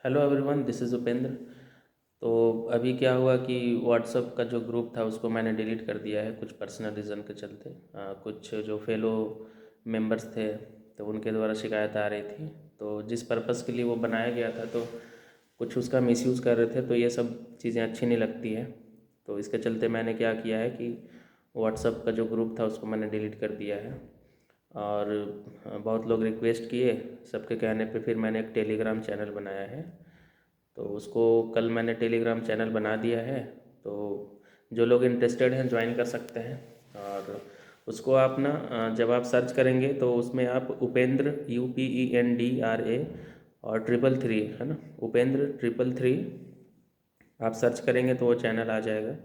Hello everyone, this is Upendra. तो अभी क्या हुआ कि व्हाट्सअप का जो ग्रुप था उसको मैंने डिलीट कर दिया है कुछ पर्सनल रीज़न के चलते। कुछ जो फेलो मेंबर्स थे तो उनके द्वारा शिकायत आ रही थी। तो जिस पर्पज़ के लिए वो बनाया गया था तो कुछ उसका मिसयूज़ कर रहे थे, तो ये सब चीज़ें अच्छी नहीं लगती हैं। तो इसके चलते मैंने क्या किया है कि व्हाट्सअप का जो ग्रुप था उसको मैंने डिलीट कर दिया है। और बहुत लोग रिक्वेस्ट किए, सबके कहने पे फिर मैंने एक टेलीग्राम चैनल बनाया है। तो उसको कल मैंने टेलीग्राम चैनल बना दिया है। तो जो लोग इंटरेस्टेड हैं ज्वाइन कर सकते हैं। और उसको आप ना जब आप सर्च करेंगे तो उसमें आप उपेंद्र UPENDRA और 333 है ना, उपेंद्र 333 आप सर्च करेंगे तो वो चैनल आ जाएगा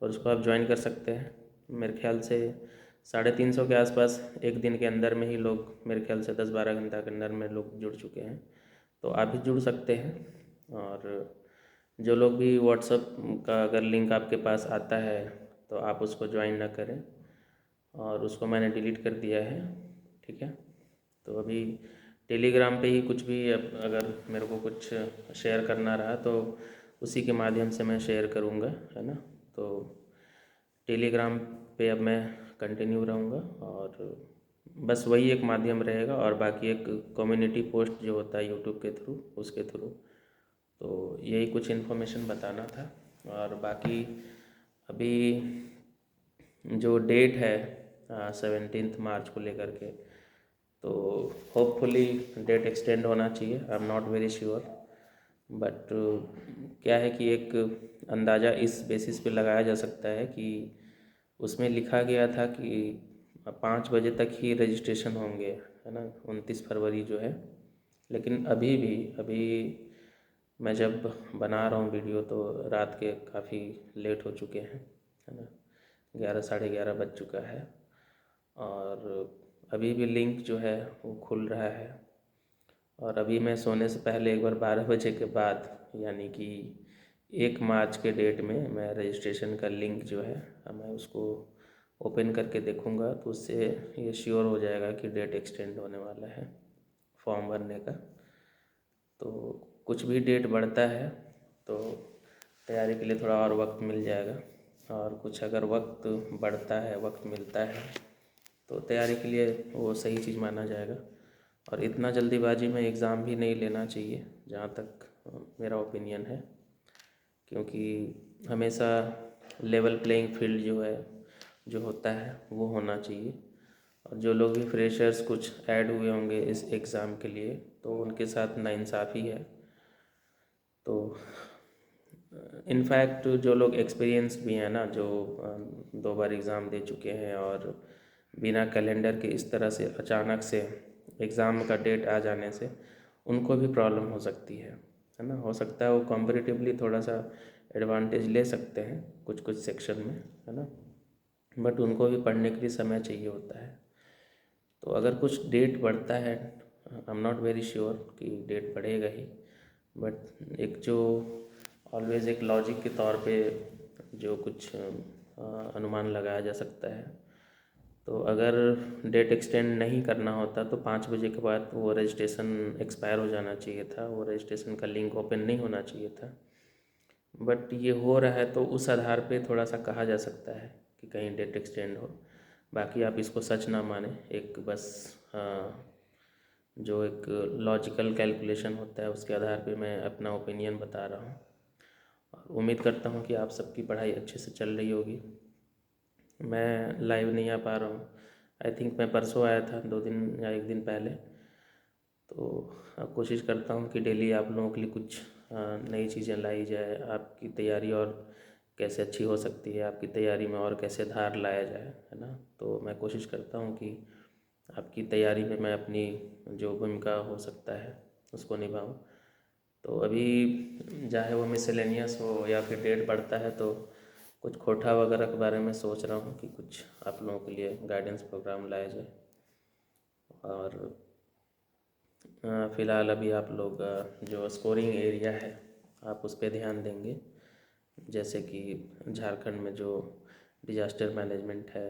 और उसको आप ज्वाइन कर सकते हैं। मेरे ख्याल से 350 के आसपास एक दिन के अंदर में ही लोग, मेरे ख्याल से 10-12 घंटा के अंदर में लोग जुड़ चुके हैं। तो आप भी जुड़ सकते हैं। और जो लोग भी व्हाट्सअप का अगर लिंक आपके पास आता है तो आप उसको ज्वाइन ना करें। और उसको मैंने डिलीट कर दिया है, ठीक है। तो अभी टेलीग्राम पे ही कुछ भी अगर मेरे को कुछ शेयर करना रहा तो उसी के माध्यम से मैं शेयर करूँगा, है ना। तो टेलीग्राम पे अब मैं कंटिन्यू रहूँगा और बस वही एक माध्यम रहेगा, और बाकी एक कम्युनिटी पोस्ट जो होता है यूट्यूब के थ्रू, उसके थ्रू। तो यही कुछ इन्फॉर्मेशन बताना था। और बाकी अभी जो डेट है 17 मार्च को लेकर के, तो होपफुली डेट एक्सटेंड होना चाहिए। I am not very sure, but क्या है कि एक अंदाज़ा इस बेसिस पे लगाया जा सकता है कि उसमें लिखा गया था कि 5 बजे तक ही रजिस्ट्रेशन होंगे, है ना, 29 फरवरी जो है। लेकिन अभी मैं जब बना रहा हूँ वीडियो तो रात के काफ़ी लेट हो चुके हैं, है ना, 11 साढ़े 11 बज चुका है। और अभी भी लिंक जो है वो खुल रहा है। और अभी मैं सोने से पहले एक बार 12 बजे के बाद, यानी कि 1 मार्च के डेट में मैं रजिस्ट्रेशन का लिंक जो है मैं उसको ओपन करके देखूँगा, तो उससे ये श्योर हो जाएगा कि डेट एक्सटेंड होने वाला है फॉर्म भरने का। तो कुछ भी डेट बढ़ता है तो तैयारी के लिए थोड़ा और वक्त मिल जाएगा, और कुछ अगर वक्त बढ़ता है, वक्त मिलता है, तो तैयारी के लिए वो सही चीज़ माना जाएगा। और इतना जल्दीबाजी में एग्ज़ाम भी नहीं लेना चाहिए, जहाँ तक मेरा ओपिनियन है। क्योंकि हमेशा लेवल प्लेइंग फील्ड जो है, जो होता है वो होना चाहिए। और जो लोग भी फ्रेशर्स कुछ ऐड हुए होंगे इस एग्ज़ाम के लिए, तो उनके साथ नाइंसाफ़ी है। तो इनफैक्ट जो लोग एक्सपीरियंस्ड भी हैं ना, जो 2 बार एग्ज़ाम दे चुके हैं, और बिना कैलेंडर के इस तरह से अचानक से एग्ज़ाम का डेट आ जाने से उनको भी प्रॉब्लम हो सकती है ना। हो सकता है वो कॉम्परेटिवली थोड़ा सा एडवांटेज ले सकते हैं कुछ कुछ सेक्शन में, है ना, बट उनको भी पढ़ने के लिए समय चाहिए होता है। तो अगर कुछ डेट बढ़ता है, I am not very sure कि डेट बढ़ेगा ही, बट एक जो ऑलवेज़ एक लॉजिक के तौर पे जो कुछ अनुमान लगाया जा सकता है। तो अगर डेट एक्सटेंड नहीं करना होता तो 5 बजे के बाद वो रजिस्ट्रेशन एक्सपायर हो जाना चाहिए था, वो रजिस्ट्रेशन का लिंक ओपन नहीं होना चाहिए था। बट ये हो रहा है तो उस आधार पे थोड़ा सा कहा जा सकता है कि कहीं डेट एक्सटेंड हो। बाकी आप इसको सच ना माने, एक बस जो एक लॉजिकल कैलकुलेशन होता है उसके आधार पे मैं अपना ओपिनियन बता रहा हूँ। और उम्मीद करता हूँ कि आप सबकी पढ़ाई अच्छे से चल रही होगी। मैं लाइव नहीं आ पा रहा हूँ, आई थिंक मैं परसों आया था, 2 दिन या 1 दिन पहले। तो कोशिश करता हूँ कि डेली आप लोगों के लिए कुछ नई चीज़ें लाई जाए, आपकी तैयारी और कैसे अच्छी हो सकती है, आपकी तैयारी में और कैसे धार लाया जाए, है ना। तो मैं कोशिश करता हूँ कि आपकी तैयारी में मैं अपनी जो भूमिका हो सकता है उसको निभाऊँ। तो अभी चाहे वो मिसलेनियस हो या फिर डेट बढ़ता है, तो कुछ कोटा वगैरह के बारे में सोच रहा हूँ कि कुछ आप लोगों के लिए गाइडेंस प्रोग्राम लाया जाए। और फ़िलहाल अभी आप लोग जो स्कोरिंग एरिया है आप उस पर ध्यान देंगे, जैसे कि झारखंड में जो डिजास्टर मैनेजमेंट है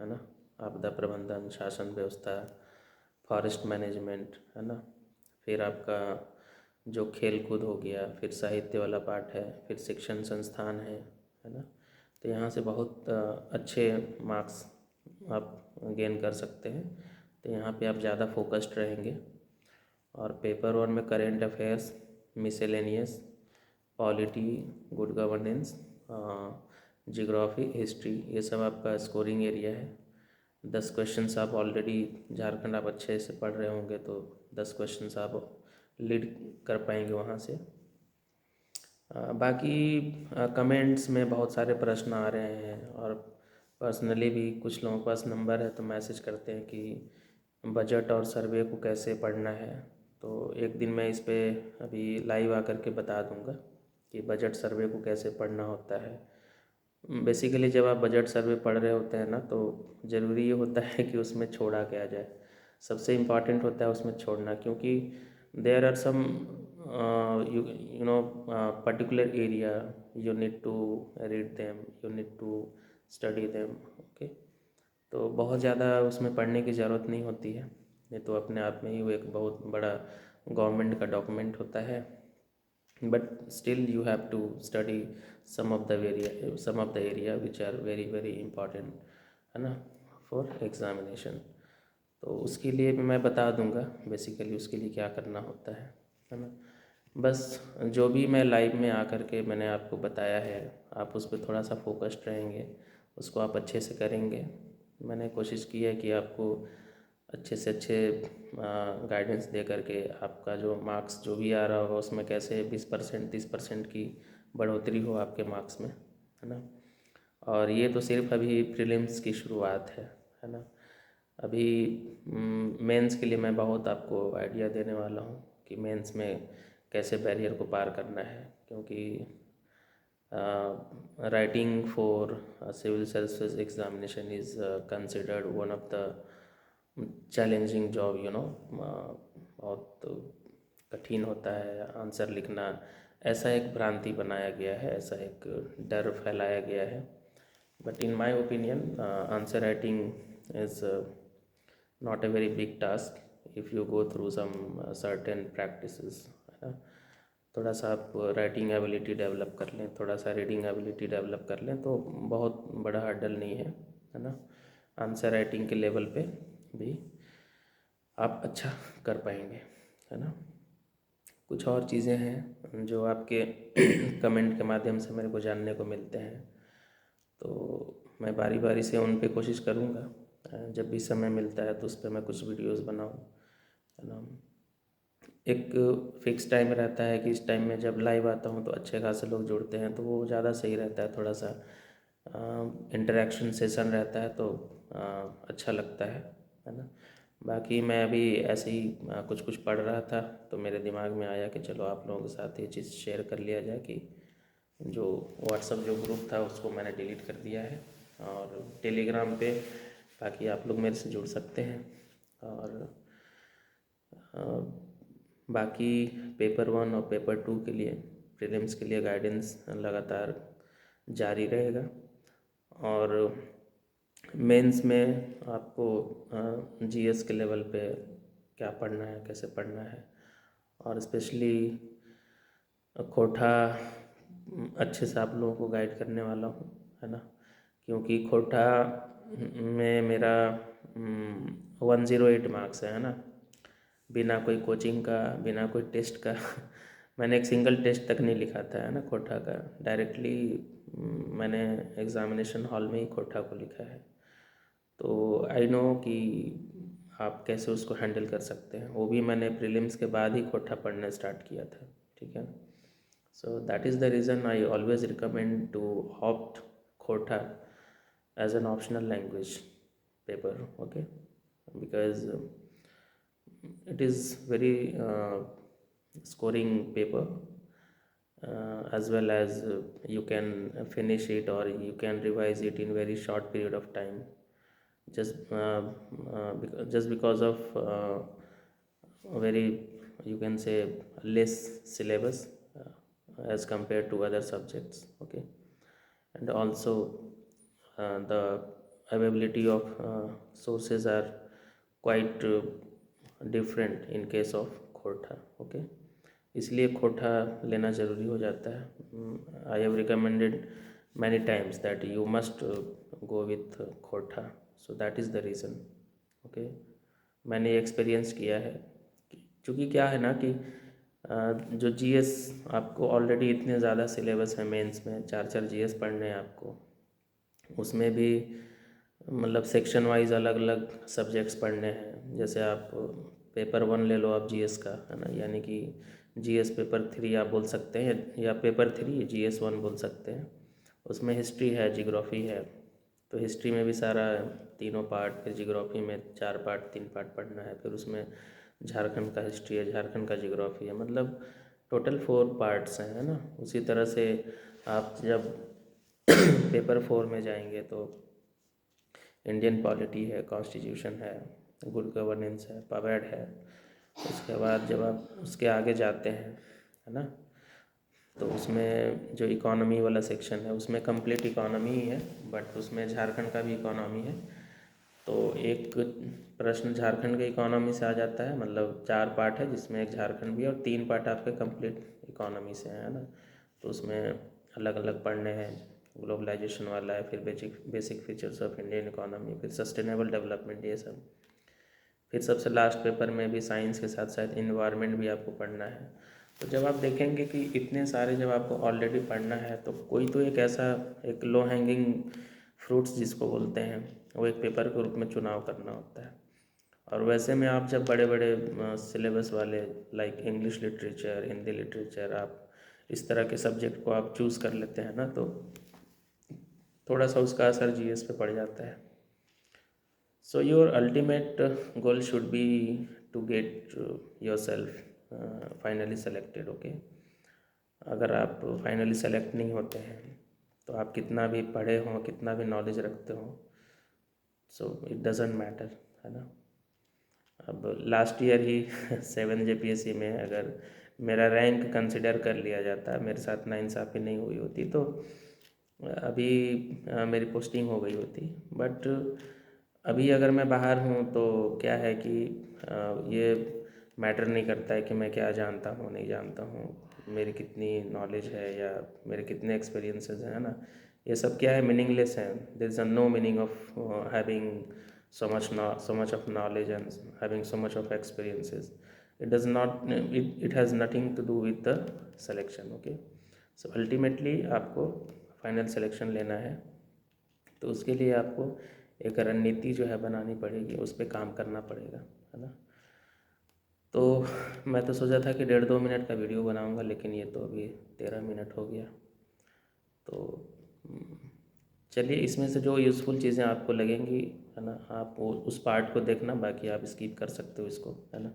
ना, आपदा प्रबंधन, शासन व्यवस्था, फॉरेस्ट मैनेजमेंट, है ना, फिर आपका जो खेल कूद हो गया, फिर साहित्य वाला पार्ट है, फिर शिक्षण संस्थान है ना। तो यहाँ से बहुत अच्छे मार्क्स आप गेन कर सकते हैं। तो यहाँ पे आप ज़्यादा फोकस्ड रहेंगे। और पेपर 1 में current affairs, miscellaneous, polity, good governance, geography, history, ये सब आपका स्कोरिंग एरिया है। 10 क्वेश्चंस आप ऑलरेडी, झारखंड आप अच्छे से पढ़ रहे होंगे तो 10 क्वेश्चंस आप लीड कर पाएंगे वहाँ से। बाकी कमेंट्स में बहुत सारे प्रश्न आ रहे हैं, और पर्सनली भी कुछ लोगों के पास नंबर है तो मैसेज करते हैं कि बजट और सर्वे को कैसे पढ़ना है। तो एक दिन मैं इस पे अभी लाइव आकर के बता दूंगा कि बजट सर्वे को कैसे पढ़ना होता है। बेसिकली जब आप बजट सर्वे पढ़ रहे होते हैं ना, तो ज़रूरी ये होता है कि उसमें छोड़ा क्या जाए। सबसे इम्पॉर्टेंट होता है उसमें छोड़ना, क्योंकि there are some you know particular area you need to read them, you need to study them. Okay, तो बहुत ज़्यादा उसमें पढ़ने की ज़रूरत नहीं होती है। ये तो अपने आप में ही वो एक बहुत बड़ा गवर्नमेंट का डॉक्यूमेंट होता है, but still you have to study some of the area which are very very important, है ना, फॉर एग्जामिनेशन। तो उसके लिए भी मैं बता दूंगा बेसिकली उसके लिए क्या करना होता है ना। बस जो भी मैं लाइव में आकर के मैंने आपको बताया है, आप उस पर थोड़ा सा फोकस्ड रहेंगे, उसको आप अच्छे से करेंगे। मैंने कोशिश की है कि आपको अच्छे से अच्छे गाइडेंस दे करके आपका जो मार्क्स जो भी आ रहा होगा उसमें कैसे 20% 30% की बढ़ोतरी हो आपके मार्क्स में, है ना। और ये तो सिर्फ अभी प्रीलिम्स की शुरुआत है ना। अभी मेंस के लिए मैं बहुत आपको आइडिया देने वाला हूँ कि मेंस में कैसे बैरियर को पार करना है, क्योंकि writing for civil services examination is considered one of the challenging job, बहुत कठिन होता है आंसर लिखना। ऐसा एक भ्रांति बनाया गया है, ऐसा एक डर फैलाया गया है। But in my opinion answer writing is not a very big task if you go through some certain practices, है ना। थोड़ा सा आप राइटिंग एबिलिटी डेवलप कर लें, थोड़ा सा रीडिंग एबिलिटी डेवलप कर लें तो बहुत बड़ा हर्डल नहीं है ना। आंसर राइटिंग के लेवल पे भी आप अच्छा कर पाएंगे, है ना। कुछ और चीज़ें हैं जो आपके कमेंट के माध्यम से मेरे को जानने को मिलते हैं, तो मैं बारी बारी से उन पे कोशिश करूँगा। जब भी समय मिलता है तो उस पर मैं कुछ वीडियोस बनाऊँ, है ना। एक फिक्स टाइम रहता है कि इस टाइम में जब लाइव आता हूँ तो अच्छे खासे लोग जुड़ते हैं, तो वो ज़्यादा सही रहता है। थोड़ा सा इंटरेक्शन सेशन रहता है तो अच्छा लगता है ना। बाकी मैं अभी ऐसे ही कुछ कुछ पढ़ रहा था तो मेरे दिमाग में आया कि चलो आप लोगों के साथ ये चीज़ शेयर कर लिया जाए कि जो व्हाट्सअप जो ग्रुप था उसको मैंने डिलीट कर दिया है, और टेलीग्राम पे बाकी आप लोग मेरे से जुड़ सकते हैं। और बाकी पेपर 1 और पेपर 2 के लिए, प्रीलिम्स के लिए गाइडेंस लगातार जारी रहेगा। और मेंस में आपको जीएस के लेवल पे क्या पढ़ना है, कैसे पढ़ना है, और स्पेशली खोटा अच्छे से आप लोगों को गाइड करने वाला हूँ, है ना। क्योंकि खोटा में मेरा 108 मार्क्स है ना, बिना कोई कोचिंग का, बिना कोई टेस्ट का मैंने एक सिंगल टेस्ट तक नहीं लिखा था, है ना, खोटा का। डायरेक्टली मैंने एग्ज़ामिनेशन हॉल में ही खोटा को लिखा है। तो आई नो कि आप कैसे उसको हैंडल कर सकते हैं। वो भी मैंने प्रीलिम्स के बाद ही खोटा पढ़ना स्टार्ट किया था, ठीक है। So that is the reason I always recommend to opt खोटा as an optional language paper, okay, because it is very scoring paper, as well as you can finish it or you can revise it in very short period of time, just because of very, you can say, less syllabus as compared to other subjects, okay. And also the availability of sources are quite different in case of Khorta, okay. इसलिए खोटा लेना ज़रूरी हो जाता है। I have recommended many times that you must go with खोटा, so that is the reason. Okay, मैंने experience किया है। क्योंकि क्या है ना कि जो जीएस आपको ऑलरेडी इतने ज़्यादा सिलेबस है, मेंस में 4 जीएस पढ़ने हैं आपको, उसमें भी मतलब सेक्शन वाइज अलग अलग सब्जेक्ट्स पढ़ने हैं। जैसे आप पेपर 1 ले लो आप जीएस का, है ना, यानी कि जीएस पेपर 3 आप बोल सकते हैं, या पेपर 3 जीएस 1 बोल सकते हैं। उसमें हिस्ट्री है, जियोग्राफी है। तो हिस्ट्री में भी सारा तीनों पार्ट, फिर जियोग्राफी में 4 पार्ट 3 पार्ट पढ़ना है, फिर उसमें झारखंड का हिस्ट्री है, झारखंड का जियोग्राफी है, मतलब टोटल 4 पार्ट्स हैं, है ना। उसी तरह से आप जब पेपर 4 में जाएंगे तो इंडियन पॉलिटी है, कॉन्स्टिट्यूशन है, गुड गवर्नेंस है, पवेड है। उसके बाद जब आप उसके आगे जाते हैं, है ना, तो उसमें जो इकोनॉमी वाला सेक्शन है उसमें कंप्लीट इकोनॉमी ही है, बट उसमें झारखंड का भी इकोनॉमी है। तो एक प्रश्न झारखंड के इकोनॉमी से आ जाता है, मतलब 4 पार्ट है जिसमें एक झारखंड भी है, और 3 पार्ट आपके कंप्लीट इकोनॉमी से है ना। तो उसमें अलग अलग पढ़ने हैं, ग्लोबलाइजेशन वाला है, फिर basic features of Indian economy, फिर सस्टेनेबल डेवलपमेंट, ये सब। फिर सबसे लास्ट पेपर में भी साइंस के साथ साथ इन्वायरमेंट भी आपको पढ़ना है। तो जब आप देखेंगे कि इतने सारे जब आपको ऑलरेडी पढ़ना है, तो कोई तो एक ऐसा एक लो हैंगिंग फ्रूट्स जिसको बोलते हैं, वो एक पेपर के रूप में चुनाव करना होता है। और वैसे में आप जब बड़े बड़े सिलेबस वाले like English literature, Hindi literature, आप इस तरह के सब्जेक्ट को आप चूज़ कर लेते हैं ना, तो थोड़ा सा उसका असर जीएस पे पड़ जाता है। So your ultimate goal should be to get yourself finally selected, okay? अगर आप फाइनली सेलेक्ट नहीं होते हैं तो आप कितना भी पढ़े हों, कितना भी नॉलेज रखते हो, सो इट डजेंट मैटर, है ना। अब लास्ट ईयर ही 7 जेपीएससी में अगर मेरा रैंक कंसिडर कर लिया जाता, मेरे साथ नाइंसाफ़ी नहीं हुई होती, तो अभी मेरी पोस्टिंग हो गई होती। बट अभी अगर मैं बाहर हूँ तो क्या है कि ये मैटर नहीं करता है कि मैं क्या जानता हूँ नहीं जानता हूँ, मेरी कितनी नॉलेज है या मेरे कितने एक्सपीरियंसेस हैं, है ना। ये सब क्या है, मीनिंगलेस है। There is no meaning of having so much of knowledge and having so much of experiences. It does not, it has nothing to do with the selection, okay? So ultimately आपको final selection लेना है, तो उसके लिए आपको एक रणनीति जो है बनानी पड़ेगी, उस पर काम करना पड़ेगा, है ना। तो मैं तो सोचा था कि 1.5-2 मिनट का वीडियो बनाऊंगा, लेकिन ये तो अभी 13 मिनट हो गया। तो चलिए, इसमें से जो यूज़फुल चीज़ें आपको लगेंगी, है ना, आप उस पार्ट को देखना, बाकी आप स्किप कर सकते हो इसको, है ना।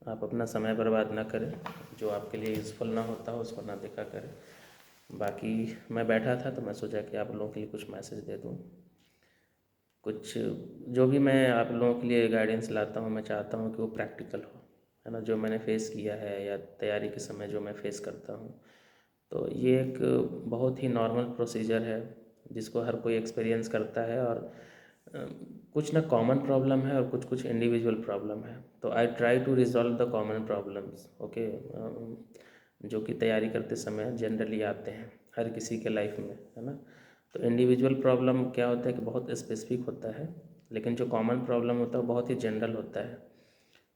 आप अपना समय बर्बाद ना करें, जो आपके लिए यूज़फुल ना होता हो उसको ना देखा करें। बाकी मैं बैठा था तो मैं सोचा कि आप लोगों के लिए कुछ मैसेज दे दूँ। कुछ जो भी मैं आप लोगों के लिए गाइडेंस लाता हूँ, मैं चाहता हूँ कि वो प्रैक्टिकल हो, है ना। जो मैंने फ़ेस किया है या तैयारी के समय जो मैं फ़ेस करता हूँ, तो ये एक बहुत ही नॉर्मल प्रोसीजर है जिसको हर कोई एक्सपीरियंस करता है। और कुछ ना कॉमन प्रॉब्लम है और कुछ कुछ इंडिविजुअल प्रॉब्लम है। तो I try to resolve the common problems, okay, जो कि तैयारी करते समय जनरली आते हैं हर किसी के लाइफ में, है ना। तो इंडिविजुअल प्रॉब्लम क्या होता है कि बहुत स्पेसिफिक होता है, लेकिन जो कॉमन प्रॉब्लम होता है वो बहुत ही जनरल होता है।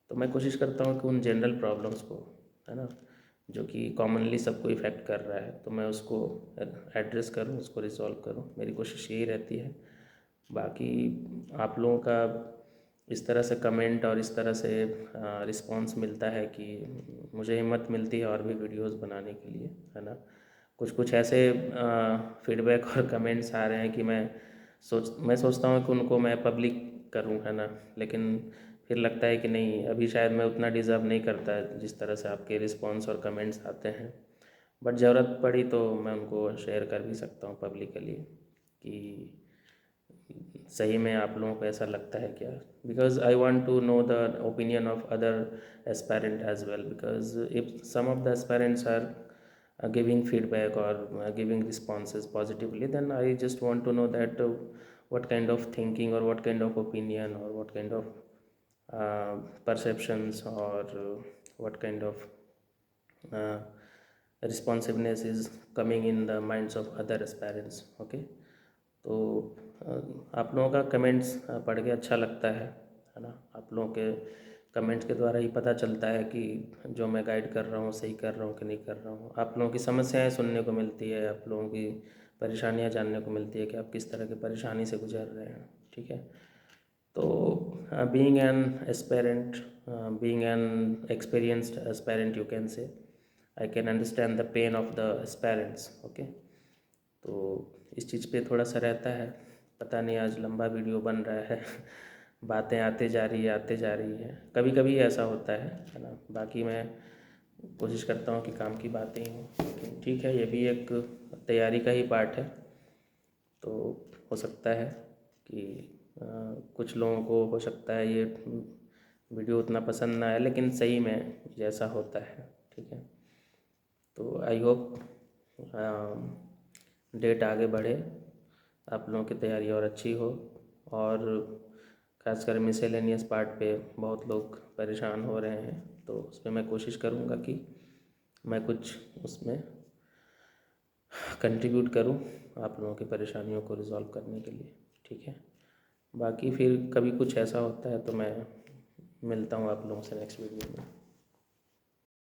तो मैं कोशिश करता हूँ कि उन जनरल प्रॉब्लम्स को, है ना, जो कि कॉमनली सबको इफ़ेक्ट कर रहा है, तो मैं उसको एड्रेस करूँ, उसको रिजॉल्व करूँ। मेरी कोशिश यही रहती है। बाकी आप लोगों का इस तरह से कमेंट और इस तरह से रिस्पांस मिलता है कि मुझे हिम्मत मिलती है और भी वीडियोस बनाने के लिए, है ना। कुछ कुछ ऐसे फीडबैक और कमेंट्स आ रहे हैं कि मैं सोचता हूँ कि उनको मैं पब्लिक करूँ, है ना, लेकिन फिर लगता है कि नहीं, अभी शायद मैं उतना डिज़र्व नहीं करता जिस तरह से आपके रिस्पांस और कमेंट्स आते हैं। बट ज़रूरत पड़ी तो मैं उनको शेयर कर भी सकता हूँ पब्लिकली कि सही में आप लोगों को ऐसा लगता है क्या। Because I want to know the opinion of other aspirant as well, because if some of the aspirants are giving feedback or giving responses positively, then I just want to know that what kind of thinking or what kind of opinion or what kind of perceptions or what kind of responsiveness is coming in the minds of other aspirants. Okay, तो आप लोगों का comments पढ़ के अच्छा लगता है ना। आप लोगों के कमेंट्स के द्वारा ही पता चलता है कि जो मैं गाइड कर रहा हूँ सही कर रहा हूँ कि नहीं कर रहा हूँ। आप लोगों की समस्याएं सुनने को मिलती है, आप लोगों की परेशानियां जानने को मिलती है कि आप किस तरह की परेशानी से गुजर रहे हैं। ठीक है, तो being an aspirant, being an experienced aspirant, you can say I can understand the pain of the aspirants. Okay, तो इस चीज़ पे थोड़ा सा रहता है। पता नहीं आज लंबा वीडियो बन रहा है बातें आते जा रही है, कभी कभी ऐसा होता है ना। बाकी मैं कोशिश करता हूँ कि काम की बातें ही हों, लेकिन ठीक है, ये भी एक तैयारी का ही पार्ट है। तो हो सकता है कि कुछ लोगों को हो सकता है ये वीडियो उतना पसंद ना आए, लेकिन सही में जैसा होता है। ठीक है, तो आई होप डेट आगे बढ़े, आप लोगों की तैयारी और अच्छी हो, और खासकर मिसेलेनियस पार्ट पे बहुत लोग परेशान हो रहे हैं, तो उस पर मैं कोशिश करूँगा कि मैं कुछ उसमें कंट्रीब्यूट करूँ आप लोगों की परेशानियों को रिज़ॉल्व करने के लिए। ठीक है, बाकी फिर कभी कुछ ऐसा होता है तो मैं मिलता हूँ आप लोगों से नेक्स्ट वीडियो में।